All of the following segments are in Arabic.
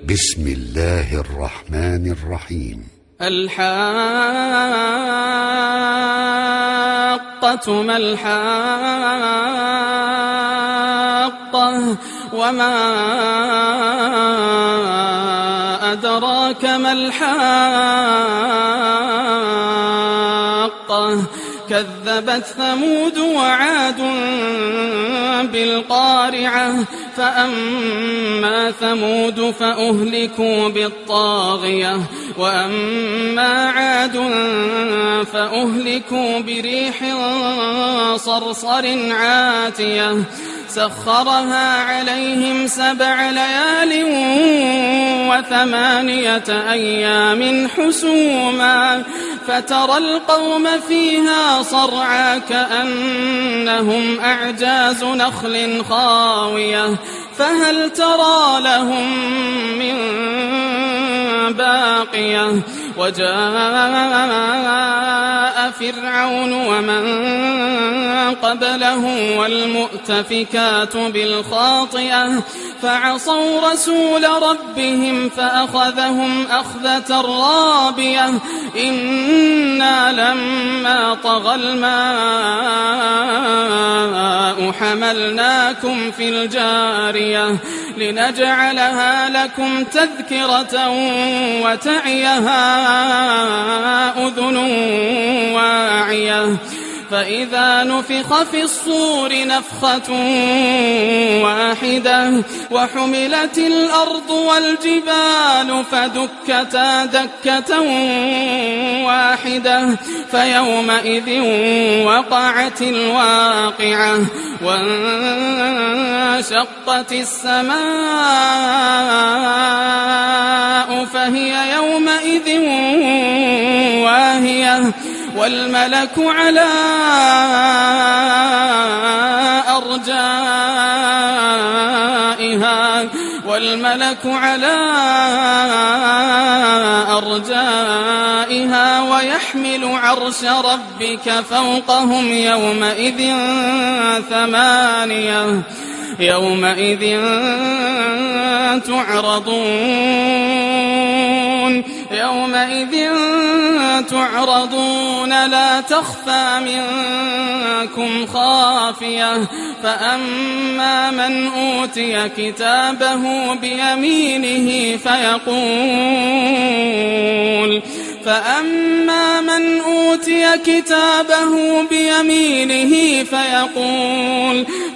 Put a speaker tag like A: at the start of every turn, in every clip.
A: بسم الله الرحمن الرحيم.
B: الحاقة ما الحاقة وما أدراك ما الحاقة كذبت ثمود وعاد بالقارعة فأما ثمود فأهلكوا بالطاغية وأما عاد فأهلكوا بريح صرصر عاتية سخرها عليهم 7 ليال و8 أيام حسوما فترى القوم فيها صرعى كأنهم أعجاز نخل خاوية فهل ترى لهم من باقية وجاء فرعون ومن قبله والمؤتفكات بالخاطئة فعصوا رسول ربهم فأخذهم أخذة رابية إنا لما طغى الماء حملناكم في الجارية لنجعلها لكم تذكرة وتعيها أذن واعية فإذا نفخ في الصور نفخة واحدة وحملت الأرض والجبال فدكتا دكة واحدة فيومئذ وقعت الواقعة وانشقت السماء فهي يومئذ واهية والملك على أرجائها ويحمل عرش ربك فوقهم يومئذ 8 يومئذ تعرضون لا تخفى منكم خافية فأما من أوتي كتابه بيمينه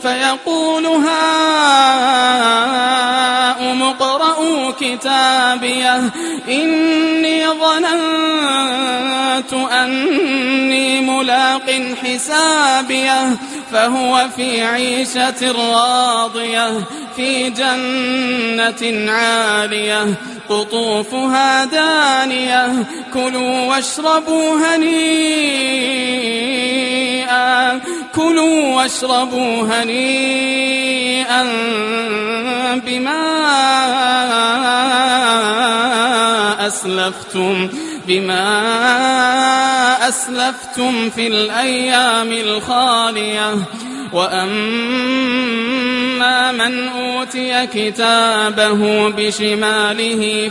B: فيقول هاؤم اقرءوا كتابيه إني ظننت أني ملاق حسابيه فهو في عيشة راضية في جنة عالية قطوفها دانية كلوا واشربوا هنيئا بما أسلفتم في الأيام الخالية وأما من أوتي كتابه بشماله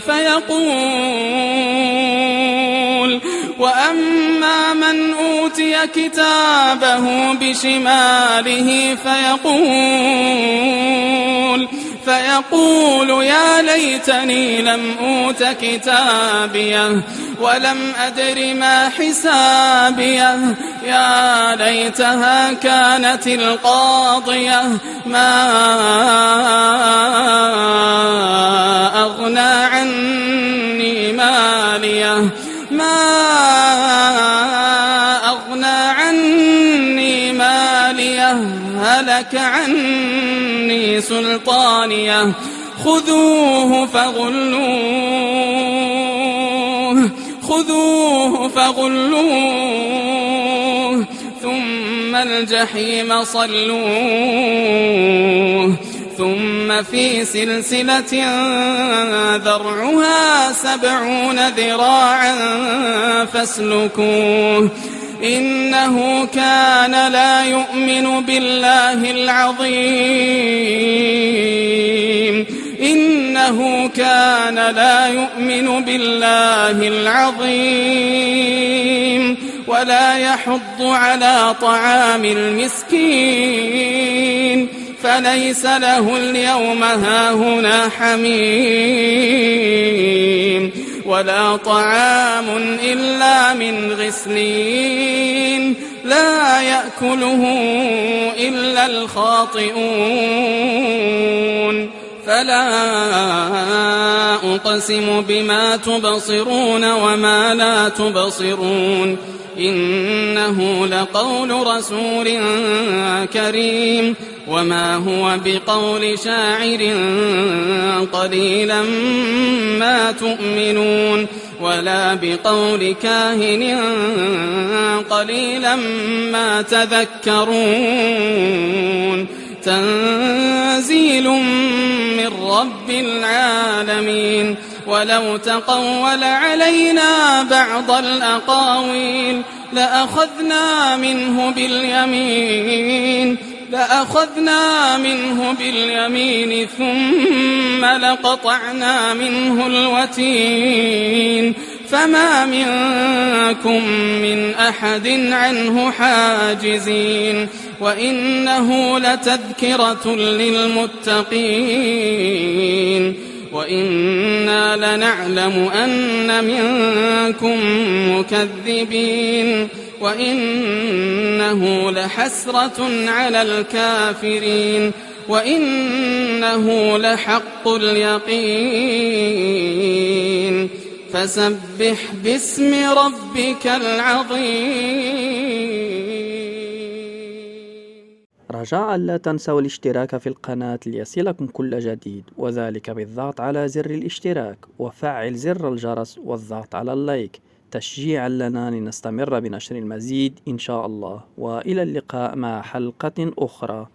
B: فيقول يا ليتني لم أوت كتابيه ولم أدر ما حسابيه يا ليتها كانت القاضية ما أغنى عني ماليه هلك عني سلطانيه خذوه فغلوه ثم الجحيم صلوه ثم في سلسلة ذرعها 70 ذراعا فاسلكوه إنه كان لا يؤمن بالله العظيم إنه كان لا يؤمن بالله العظيم ولا يحض على طعام المسكين فليس له اليوم هاهنا حميم ولا طعام إلا من غسلين لا يأكله إلا الخاطئون فلا أقسم بما تبصرون وما لا تبصرون إنه لقول رسول كريم وما هو بقول شاعر قليلا ما تؤمنون ولا بقول كاهن قليلا ما تذكرون تنزيل من رب العالمين ولو تقول علينا بعض الأقاويل لأخذنا منه باليمين ثم لقطعنا منه الوتين فما منكم من أحد عنه حاجزين وإنه لتذكرة للمتقين وإنا لنعلم أن منكم مكذبين وإنه لحسرة على الكافرين وإنه لحق اليقين فسبح باسم ربك العظيم.
C: رجاء لا تنسوا الاشتراك في القناة ليصلكم كل جديد، وذلك بالضغط على زر الاشتراك وفعل زر الجرس والضغط على اللايك تشجيعا لنا لنستمر بنشر المزيد إن شاء الله. وإلى اللقاء مع حلقة أخرى.